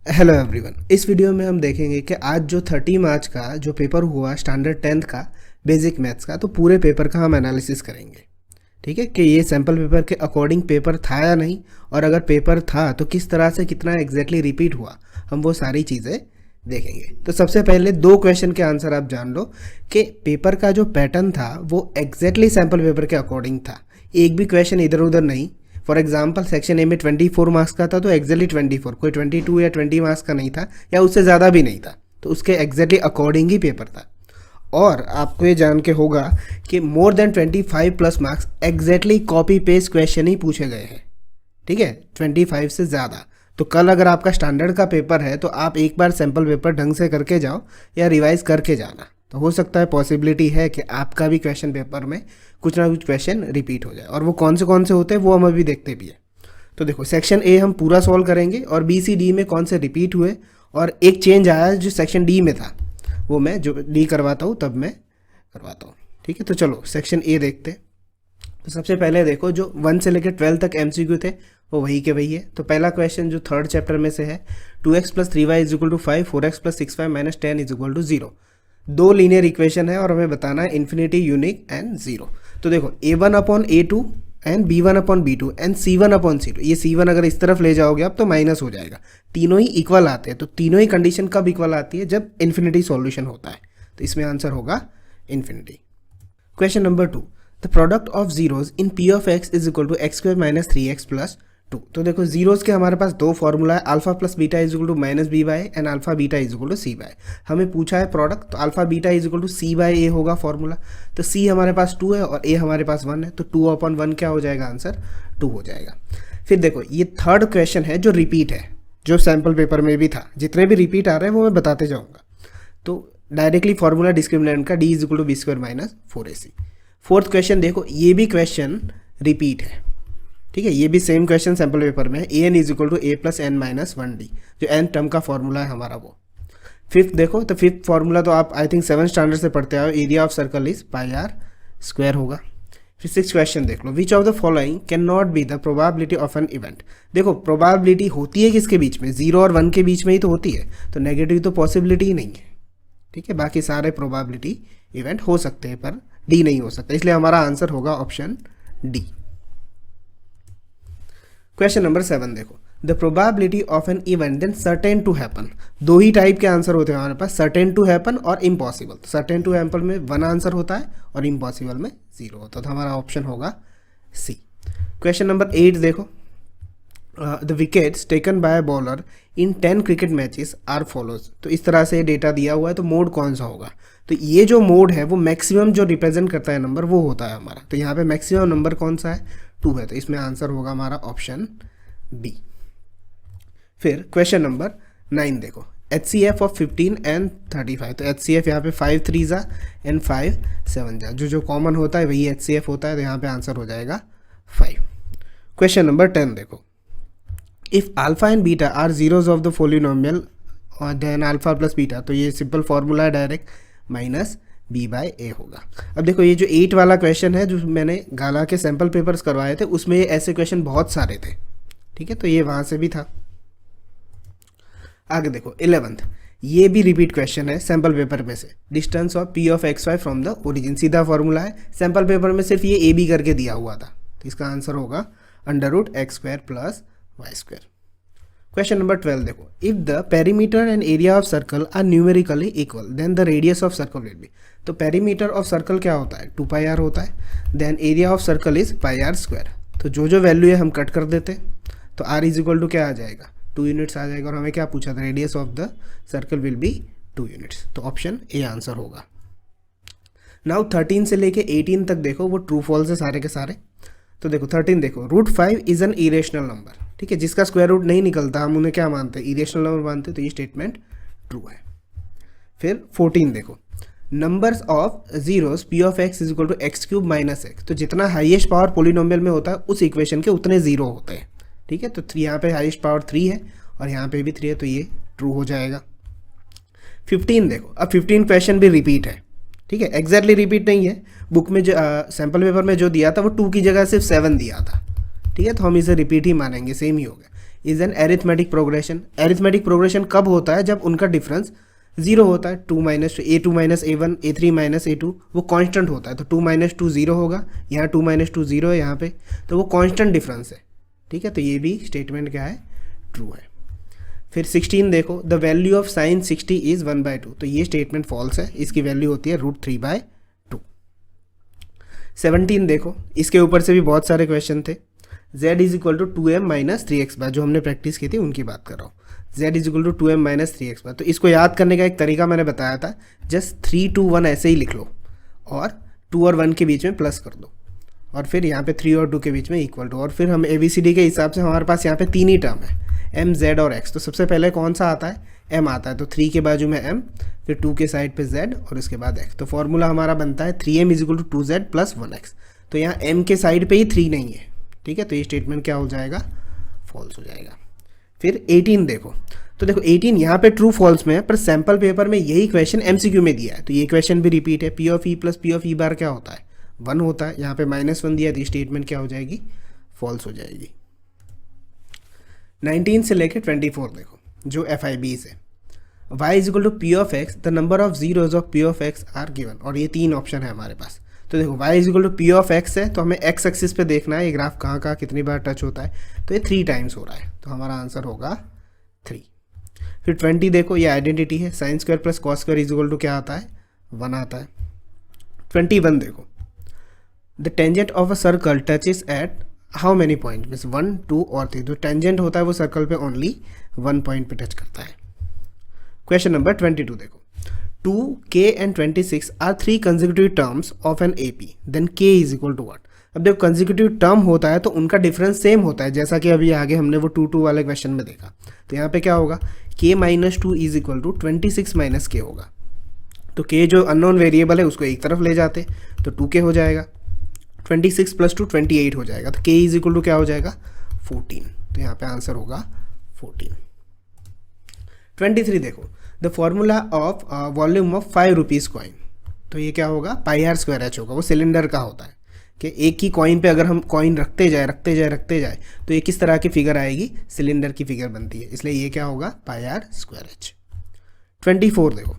Hello everyone. इस video में हम देखेंगे कि आज जो 30 मार्च का जो पेपर हुआ स्टैंडर्ड 10th का बेसिक मैथ्स का, तो पूरे पेपर का हम एनालिसिस करेंगे। ठीक है कि ये सैम्पल पेपर के अकॉर्डिंग पेपर था या नहीं, और अगर पेपर था तो किस तरह से कितना एग्जैक्टली रिपीट हुआ, हम वो सारी चीज़ें देखेंगे। तो सबसे पहले दो क्वेश्चन के आंसर आप जान लो कि पेपर का जो पैटर्न था वो एग्जैक्टली सैम्पल पेपर के अकॉर्डिंग था, एक भी क्वेश्चन इधर उधर नहीं। फॉर एग्जाम्पल सेक्शन ए में 24 मार्क्स का था तो एग्जैक्टली 24, कोई 22 या 20 मार्क्स का नहीं था, या उससे ज़्यादा भी नहीं था, तो उसके एग्जैक्टली अकॉर्डिंग ही पेपर था। और आपको ये जान के होगा कि more than 25 plus marks exactly copy paste question ही पूछे गए हैं। ठीक है, 25 से ज़्यादा। तो कल अगर आपका स्टैंडर्ड का पेपर है तो आप एक बार सैम्पल पेपर ढंग से करके जाओ या रिवाइज करके जाना, तो हो सकता है पॉसिबिलिटी है कि आपका भी क्वेश्चन पेपर में कुछ ना कुछ क्वेश्चन रिपीट हो जाए। और वो कौन से होते हैं वो हम अभी देखते भी हैं। तो देखो, सेक्शन ए हम पूरा सॉल्व करेंगे और बी सी डी में कौन से रिपीट हुए, और एक चेंज आया जो सेक्शन डी में था वो मैं जो डी करवाता हूँ तब मैं करवाता हूँ। ठीक है, तो चलो सेक्शन ए देखते हैं। तो सबसे पहले देखो, जो 1 से लेकर 12 तक MCQ थे वो वही के वही है। तो पहला क्वेश्चन जो थर्ड चैप्टर में से है, 2x + 3y = 5, 4x + 6y - 10 = 0। दो लीनियर इक्वेशन है और हमें बताना है इन्फिनिटी, यूनिक एंड जीरो। तो देखो, a1/a2 and b1/b2 and c1/c2, ये c1 अगर इस तरफ ले जाओगे आप तो माइनस हो जाएगा। तीनों ही इक्वल आते हैं, तो तीनों ही कंडीशन कब इक्वल आती है, जब इन्फिनिटी सॉल्यूशन होता है। तो इसमें आंसर होगा infinity. Question number 2, the product of zeros in p of x = x² - 3x + 2। तो देखो, जीरोज के हमारे पास दो फॉर्मूला है, alpha plus beta = -by and alpha beta = c/। हमें पूछा है प्रोडक्ट, तो अल्फा बीटा = c/a होगा फॉर्मूला। तो c हमारे पास 2 है और a हमारे पास 1 है, तो 2/1 क्या हो जाएगा, आंसर 2 हो जाएगा। फिर देखो, ये थर्ड क्वेश्चन है जो रिपीट है, जो सैम्पल पेपर में भी था। जितने भी रिपीट आ रहे हैं वो मैं बताते जाऊँगा। तो डायरेक्टली फॉर्मूला डिस्क्रिमिनेंट का, d = b² - 4ac। Fourth question देखो, ये भी क्वेश्चन रिपीट है। ठीक है, ये भी सेम क्वेश्चन सैम्पल पेपर में है, an = a + n - 1d, जो n टर्म का फॉर्मूला है हमारा वो। फिफ्थ देखो, तो फिफ्थ फॉर्मूला तो आप आई थिंक 7th स्टैंडर्ड से पढ़ते आओ, area of circle is πr² होगा। फिर सिक्स क्वेश्चन देख लो, which of the following can not be the probability of an event. देखो, प्रोबेबिलिटी होती है किसके बीच में, 0 और 1 के बीच में ही तो होती है, तो नेगेटिव तो पॉसिबिलिटी ही नहीं है। ठीक है, बाकी सारे प्रोबेबिलिटी इवेंट हो सकते हैं पर डी नहीं हो सकता, इसलिए हमारा आंसर होगा ऑप्शन डी। क्वेश्चन नंबर 7 देखो, the probability of an event then certain to happen. दो ही टाइप के आंसर होते हैं हमारे पास, सर्टेन टू हैपन और इम्पॉसिबल। तो सर्टेन टू हैपन में 1 आंसर होता है और इम्पॉसिबल में 0 होता है, तो हमारा ऑप्शन होगा सी। क्वेश्चन नंबर 8 देखो, the wickets taken by bowler in 10 cricket matches are follows. तो इस तरह से डेटा दिया हुआ है, तो मोड कौन सा होगा। तो ये जो मोड है वो मैक्सिमम जो रिप्रेजेंट करता है नंबर वो होता है हमारा। तो यहाँ पे मैक्सिमम नंबर कौन सा है, 2 है, तो इसमें आंसर होगा हमारा ऑप्शन बी। फिर क्वेश्चन नंबर 9 देखो, HCF ऑफ 15 एंड 35। तो HCF यहाँ पे 5 3 एंड 5 7 जो कॉमन होता है वही HCF होता है, तो यहाँ पे आंसर हो जाएगा 5। क्वेश्चन नंबर 10 देखो, if alpha and beta are zeros of the polynomial then alpha plus beta. तो ये सिंपल फॉर्मूला है, डायरेक्ट -b/a होगा। अब देखो, ये जो 8 वाला क्वेश्चन है जो मैंने गाला के सैम्पल पेपर्स करवाए थे उसमें ऐसे क्वेश्चन बहुत सारे थे। ठीक है, तो ये वहाँ से भी था। आगे देखो 11th, ये भी रिपीट क्वेश्चन है सैम्पल पेपर में से, distance of p of xy from the origin. सीधा फॉर्मूला है, सैम्पल पेपर में सिर्फ ये a b करके दिया हुआ था, तो इसका आंसर होगा √x² + y²। क्वेश्चन नंबर 12 देखो, if the perimeter and area of circle are numerically equal then the radius of circle will be. तो पेरीमीटर ऑफ सर्कल क्या होता है, 2πr होता है, then area of circle is πr²। तो जो value है हम कट कर देते हैं, तो r = क्या आ जाएगा, 2 यूनिट्स आ जाएगा। और हमें क्या पूछा था, radius of the circle will B 2 units, तो ऑप्शन ए आंसर होगा। नाउ 13 से लेके 18 तक देखो, वो ट्रू फॉल्स है सारे के सारे। तो देखो 13 देखो, √5 इज एन इरेशनल नंबर। ठीक है, जिसका स्क्वायर रूट नहीं निकलता हम उन्हें क्या मानते हैं, इरेशनल नंबर मानते हैं, तो ये स्टेटमेंट ट्रू है। फिर 14 देखो, numbers of zeros p of x = x³ - x। तो जितना हाईएस्ट पावर पोलिनोमियल में होता है उस इक्वेशन के उतने जीरो होते हैं। ठीक है, तो यहाँ पे हाईएस्ट पावर 3 है और यहाँ पे भी 3 है, तो ये ट्रू हो जाएगा। 15 देखो, अब 15 क्वेश्चन भी रिपीट है। ठीक है, एग्जैक्टली रिपीट नहीं है, बुक में जो सैम्पल पेपर में जो दिया था वो 2 की जगह सिर्फ 7 दिया था। ठीक है, तो हम इसे रिपीट ही मानेंगे, सेम ही हो गया। Is an arithmetic progression. Arithmetic progression कब होता है? जब उनका डिफरेंस जीरो होता है। To minus A2 minus A1, A3 minus A2 वो कांस्टेंट होता है। तो 2 माइनस 2 जीरो होगा, यहाँ 2 माइनस 2 जीरो है यहाँ पे, तो वो कांस्टेंट डिफरेंस है। ठीक है, तो ये भी स्टेटमेंट क्या है? ट्रू है। फिर 16 देखो, the value of sine 60 is 1/2। तो ये स्टेटमेंट फॉल्स है, इसकी वैल्यू होती है √3/2। 17 देखो, इसके ऊपर से भी बहुत सारे क्वेश्चन थे। z is equal to 2m minus 3x/, जो हमने प्रैक्टिस की थी उनकी बात कर रहा हूँ। z is equal to 2m minus 3x/। तो इसको याद करने का एक तरीका मैंने बताया था, जस्ट 3 2 1 ऐसे ही लिख लो और 2 और 1 के बीच में प्लस कर दो, और फिर यहाँ पे 3 और 2 के बीच में इक्वल टू, और फिर हम ABCD के हिसाब से हमारे पास यहाँ पे तीन ही टर्म है, m, z और x। तो सबसे पहले कौन सा आता है? m आता है। तो 3 के बाजू में m, फिर 2 के साइड पे z और उसके बाद x। तो फॉर्मूला हमारा बनता है 3m is equal to 2z plus 1x। तो यहाँ m के साइड पे ही 3 नहीं है। ठीक है, तो ये स्टेटमेंट क्या हो जाएगा? फॉल्स हो जाएगा। फिर 18 देखो, तो देखो 18 यहाँ पे ट्रू फॉल्स में है, पर सैम्पल पेपर में यही क्वेश्चन MCQ में दिया है, तो ये क्वेश्चन भी रिपीट है। P of E plus P of E बार क्या होता है? 1 होता है। यहाँ पे -1 दिया, तो स्टेटमेंट क्या हो जाएगी? फॉल्स हो जाएगी। 19 से लेकर 24 देखो, जो FIBs है। y is equal to P of x, the number of zeros of P of x are given. और ये तीन ऑप्शन है हमारे पास। तो देखो y is equal to P of x है, तो हमें x एक्सिस पे देखना है ये ग्राफ कहाँ कहाँ कितनी बार टच होता है। तो ये 3 टाइम्स हो रहा है, तो हमारा आंसर होगा 3। फिर 20 देखो, ये आइडेंटिटी है, sine square plus cos square is equal to क्या आता है? 1 आता है। 21 देखो, the tangent of a circle touches at how many point, means 1 2 और 3। जो टेंजेंट होता है वो सर्कल पे ओनली 1 पॉइंट पे टच करता है। क्वेश्चन नंबर 22 देखो, 2, k and 26 are 3 consecutive terms of an AP, देन k is equal to what? अब देखो कंसेक्यूटिव टर्म होता है तो उनका डिफरेंस सेम होता है, जैसा कि अभी आगे हमने वो 2 2 वाले क्वेश्चन में देखा। तो यहाँ पे क्या होगा? k minus 2 is equal to 26 minus k होगा। तो k जो अननोन वेरिएबल है उसको एक तरफ ले जाते तो 2k हो जाएगा, 26 प्लस 2 28 हो जाएगा। तो k इज इक्वल टू क्या हो जाएगा? 14। तो यहाँ पे आंसर होगा 14। 23 देखो, the formula of volume of 5 rupees coin. तो ये क्या होगा? πr²h होगा, वो सिलेंडर का होता है कि एक ही कॉइन पे अगर हम कॉइन रखते जाए तो ये किस तरह की फिगर आएगी? सिलेंडर की फिगर बनती है, इसलिए ये क्या होगा? πr²h। 24 देखो,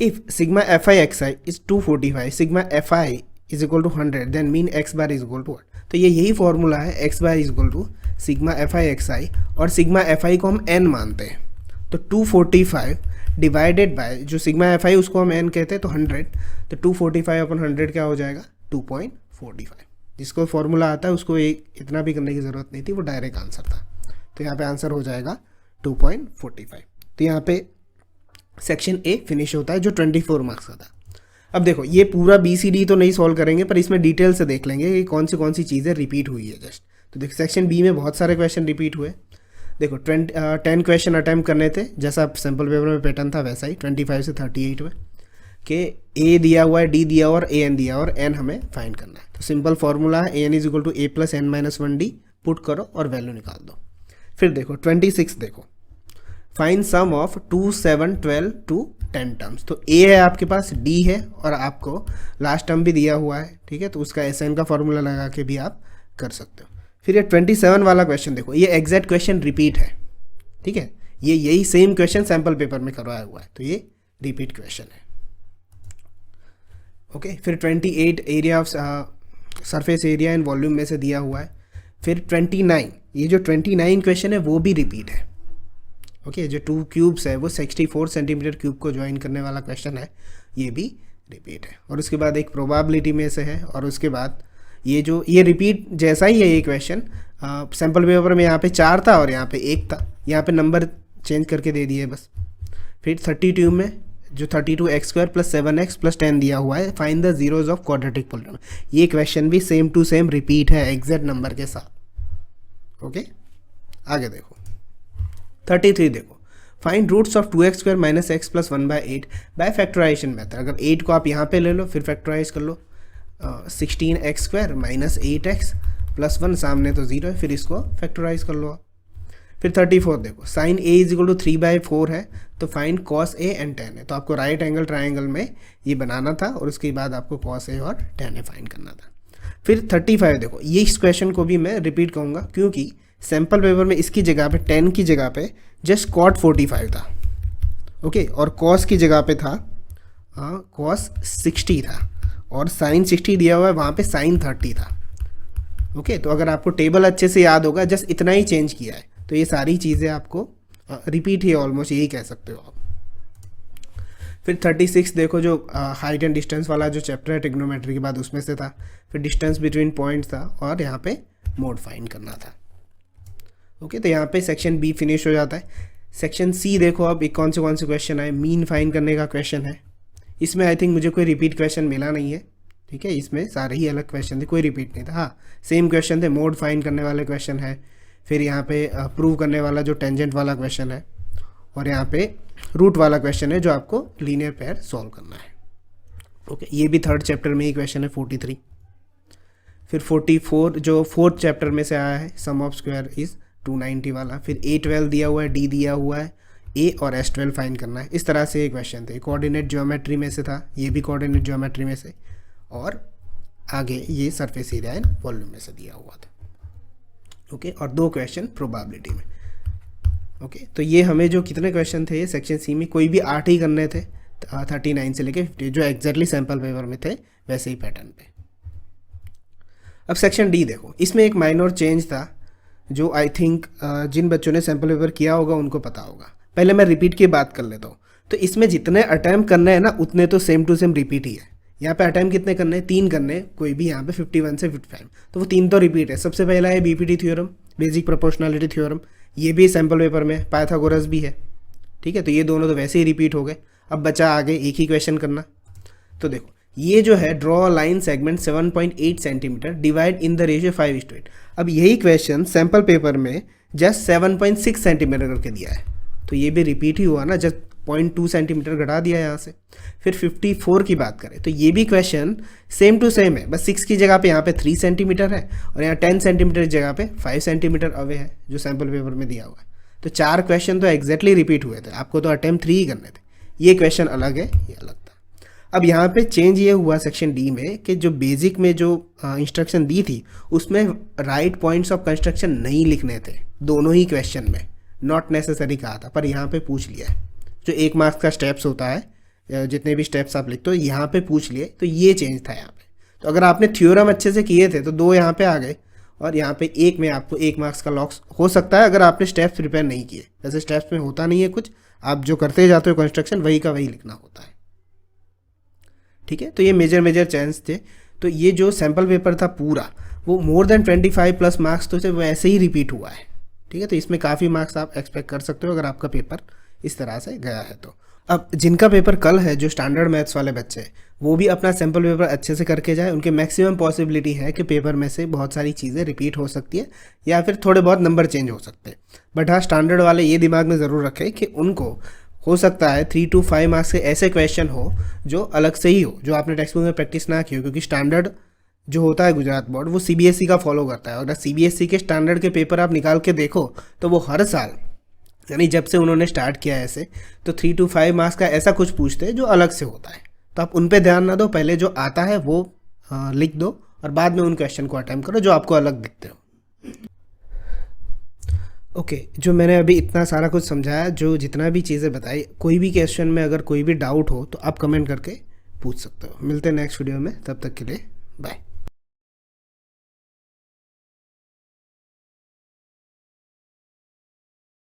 if sigma fi xi is 245, sigma fi is equal to 100, then mean x bar is equal to what? तो ये यही फॉर्मूला है, x bar is equal to sigma fi xi, और सिग्मा fi को हम n मानते हैं। तो 245 डिवाइडेड बाय जो सिग्मा fi उसको हम n कहते हैं, तो 100, तो 245 अपन 100 क्या हो जाएगा? 2.45। जिसको फॉर्मूला आता है उसको इतना भी करने की ज़रूरत नहीं थी, वो डायरेक्ट आंसर था। तो यहाँ पे आंसर हो जाएगा 2.45। तो यहाँ पे सेक्शन A फिनिश होता है, जो 24 मार्क्स का था। अब देखो, ये पूरा BCD तो नहीं सॉल्व करेंगे, पर इसमें डिटेल से देख लेंगे कि कौन सी चीज़ें रिपीट हुई है जस्ट। तो देखो सेक्शन B में बहुत सारे क्वेश्चन रिपीट हुए। देखो 10 क्वेश्चन अटैम्प्ट करने थे, जैसा सैम्पल पेपर में पैटर्न था वैसा ही, 25 से 38 हुए कि A दिया हुआ है, D दिया हुआ और AN दिया और N हमें फाइंड करना है। तो सिंपल फार्मूला है AN is equal to A plus N minus 1D, put करो और वैल्यू निकाल दो। फिर देखो 26 देखो, find sum of 2 7 12 to 10 terms. तो A है आपके पास, D है और आपको लास्ट टर्म भी दिया हुआ है। ठीक है, तो उसका SN का फॉर्मूला लगा के भी आप कर सकते हो। फिर ये 27 वाला क्वेश्चन देखो, ये एग्जैक्ट क्वेश्चन रिपीट है। ठीक है, ये यही सेम क्वेश्चन सैम्पल पेपर में करवाया हुआ है, तो ये रिपीट क्वेश्चन है। ओके, फिर 28 area of surface area and volume में से दिया हुआ है। फिर 29, ये जो 29 क्वेश्चन है वो भी रिपीट है। ओके, जो 2 क्यूब्स है वो 64 सेंटीमीटर क्यूब को ज्वाइन करने वाला क्वेश्चन है, ये भी रिपीट है। और उसके बाद एक प्रोबेबिलिटी में से है, और उसके बाद ये रिपीट जैसा ही है ये क्वेश्चन। सैम्पल पेपर में यहाँ पे 4 था और यहाँ पे 1 था, यहाँ पे नंबर चेंज करके दे दिए बस। फिर 32 में जो 32x² प्लस 7x प्लस 10 दिया हुआ है, find the zeros of quadratic polynomial. ये क्वेश्चन भी सेम टू सेम रिपीट है एग्जैक्ट नंबर के साथ। ओके, आगे देखो 33 देखो, find roots of 2x² minus x plus 1/8 by factorisation method. अगर 8 को आप यहाँ पे ले लो, फिर फैक्टराइज कर लो, 16x² माइनस 8x प्लस 1, सामने तो 0 है, फिर इसको फैक्टराइज कर लो। फिर 34 देखो, sine A is equal to 3/4 है, तो find cos A and tan A। तो आपको राइट एंगल ट्राइंगल में ये बनाना था और उसके बाद आपको cos A और tan A फाइंड करना था। फिर 35 देखो, ये इस क्वेश्चन को भी मैं रिपीट कहूँगा, क्योंकि सैम्पल पेपर में इसकी जगह पे 10 की जगह पे जस्ट कॉट 45 था, ओके, और कॉस की जगह पे था कॉस 60 था, और साइन 60 दिया हुआ है, वहाँ पे साइन 30 था, ओके। तो अगर आपको टेबल अच्छे से याद होगा, जस्ट इतना ही चेंज किया है, तो ये सारी चीज़ें आपको रिपीट ही ऑलमोस्ट यही कह सकते हो आप। फिर 36 देखो, जो हाइट एंड डिस्टेंस वाला जो चैप्टर है ट्रिग्नोमेट्री के बाद, उसमें से था। फिर डिस्टेंस बिटवीन पॉइंट्स था, और यहाँ पे मोड फाइंड करना था, ओके। तो यहाँ पे सेक्शन बी फिनिश हो जाता है। सेक्शन सी देखो, अब एक कौन से क्वेश्चन आए, मीन फाइंड करने का क्वेश्चन है। इसमें आई थिंक मुझे कोई रिपीट क्वेश्चन मिला नहीं है, ठीक है, इसमें सारे ही अलग क्वेश्चन थे, कोई रिपीट नहीं था। हाँ, सेम क्वेश्चन थे, मोड फाइंड करने वाले क्वेश्चन है, फिर यहाँ पे प्रूव करने वाला जो टेंजेंट वाला क्वेश्चन है, और यहाँ पे रूट वाला क्वेश्चन है जो आपको लीनियर पेयर सॉल्व करना है, ओके। ये भी थर्ड चैप्टर में ही क्वेश्चन है 43। फिर 44 जो फोर्थ चैप्टर में से आया है, सम ऑफ स्क्वायर इज 290 वाला। फिर A12 दिया हुआ है, D दिया हुआ है, A और S12 फाइंड करना है। इस तरह से ये क्वेश्चन थे, कोऑर्डिनेट ज्योमेट्री में से था, ये भी कोऑर्डिनेट ज्योमेट्री में से, और आगे ये सरफेस एरिया एंड वॉल्यूम में से दिया हुआ था, ओके। और 2 क्वेश्चन प्रोबेबिलिटी में, ओके। तो ये हमें जो कितने क्वेश्चन थे ये सेक्शन सी में, कोई भी 8 ही करने थे, 39 से लेके 50, जो एग्जैक्टली सैम्पल पेपर में थे वैसे ही पैटर्न पे। अब सेक्शन डी देखो, इसमें एक माइनर चेंज था जो आई थिंक जिन बच्चों ने सैम्पल पेपर किया होगा उनको पता होगा। पहले मैं रिपीट की बात कर लेता हूँ। तो इसमें जितने अटैम्प्ट करने हैं ना, उतने तो सेम टू सेम रिपीट ही है। यहाँ पे अटैम्प्ट कितने करने हैं, 3 करने हैं, कोई भी यहाँ पे 51 से 55, तो वो 3 तो रिपीट है। सबसे पहला है BPT theorem, basic proportionality theorem, ये भी सैम्पल पेपर में, पाइथागोरस भी है, ठीक है। तो ये दोनों तो वैसे ही रिपीट हो गए। अब बचा आगे एक ही क्वेश्चन करना। तो देखो, ये जो है draw line segment 7.8 centimetre divide in the ratio 5:8। अब यही क्वेश्चन सैम्पल पेपर में जस्ट 7.6 सेंटीमीटर करके दिया है, तो ये भी रिपीट ही हुआ ना, जस्ट 0.2 सेंटीमीटर घटा दिया यहाँ से। फिर 54 की बात करें तो ये भी क्वेश्चन सेम टू सेम है, बस 6 की जगह पे यहाँ पे 3 सेंटीमीटर है, और यहाँ 10 सेंटीमीटर की जगह पे 5 सेंटीमीटर अवे है जो सैम्पल पेपर में दिया हुआ है। तो 4 क्वेश्चन तो एग्जैक्टली रिपीट हुए थे, आपको तो अटेम्प्ट 3 ही करने थे। ये क्वेश्चन अलग है, ये अलग था। अब यहाँ पे चेंज ये हुआ सेक्शन डी में कि जो बेसिक में जो इंस्ट्रक्शन दी थी उसमें राइट पॉइंट्स ऑफ कंस्ट्रक्शन नहीं लिखने थे, दोनों ही क्वेश्चन में नॉट नेसेसरी कहा था, पर यहाँ पे पूछ लिया है। जो 1 मार्क्स का स्टेप्स होता है, जितने भी स्टेप्स आप लिखते हो यहाँ पे पूछ लिए, तो ये चेंज था यहाँ पे। तो अगर आपने थ्योरम अच्छे से किए थे तो 2 यहाँ पे आ गए, और यहाँ पे 1 में आपको 1 मार्क्स का लॉस हो सकता है अगर आपने स्टेप्स प्रिपेयर नहीं किए। वैसे स्टेप्स में होता नहीं है कुछ, आप जो करते जाते हो कंस्ट्रक्शन वही का वही लिखना होता है, ठीक है। तो ये मेजर चेंज थे। तो ये जो सैम्पल पेपर था पूरा, वो मोर देन 25+ मार्क्स तो सिर्फ वैसे ही रिपीट हुआ है, ठीक है। तो इसमें काफ़ी मार्क्स आप एक्सपेक्ट कर सकते हो अगर आपका पेपर इस तरह से गया है तो। अब जिनका पेपर कल है, जो स्टैंडर्ड मैथ्स वाले बच्चे, वो भी अपना सैम्पल पेपर अच्छे से करके जाए। उनके मैक्सिमम पॉसिबिलिटी है कि पेपर में से बहुत सारी चीज़ें रिपीट हो सकती है, या फिर थोड़े बहुत नंबर चेंज हो सकते हैं। बट हाँ, स्टैंडर्ड वाले ये दिमाग में ज़रूर रखें कि उनको हो सकता है 3 to 5 मार्क्स के ऐसे क्वेश्चन हो जो अलग से ही हो, जो आपने टेक्स्ट बुक में प्रैक्टिस ना की हो। क्योंकि स्टैंडर्ड जो होता है गुजरात बोर्ड, वो सीबीएसई का फॉलो करता है। अगर सीबीएसई के स्टैंडर्ड के पेपर आप निकाल के देखो तो वो हर साल, यानी जब से उन्होंने स्टार्ट किया है ऐसे, तो 3 to 5 मार्क्स का ऐसा कुछ पूछते हैं जो अलग से होता है। तो आप उन पे ध्यान ना दो, पहले जो आता है वो लिख दो, और बाद में उन क्वेश्चन को अटेम्प्ट करो जो आपको अलग दिखते हो। ओके, जो मैंने अभी इतना सारा कुछ समझाया, जो जितना भी चीज़ें बताई, कोई भी क्वेश्चन में अगर कोई भी डाउट हो तो आप कमेंट करके पूछ सकते हो। मिलते हैं नेक्स्ट वीडियो में, तब तक के लिए बाय।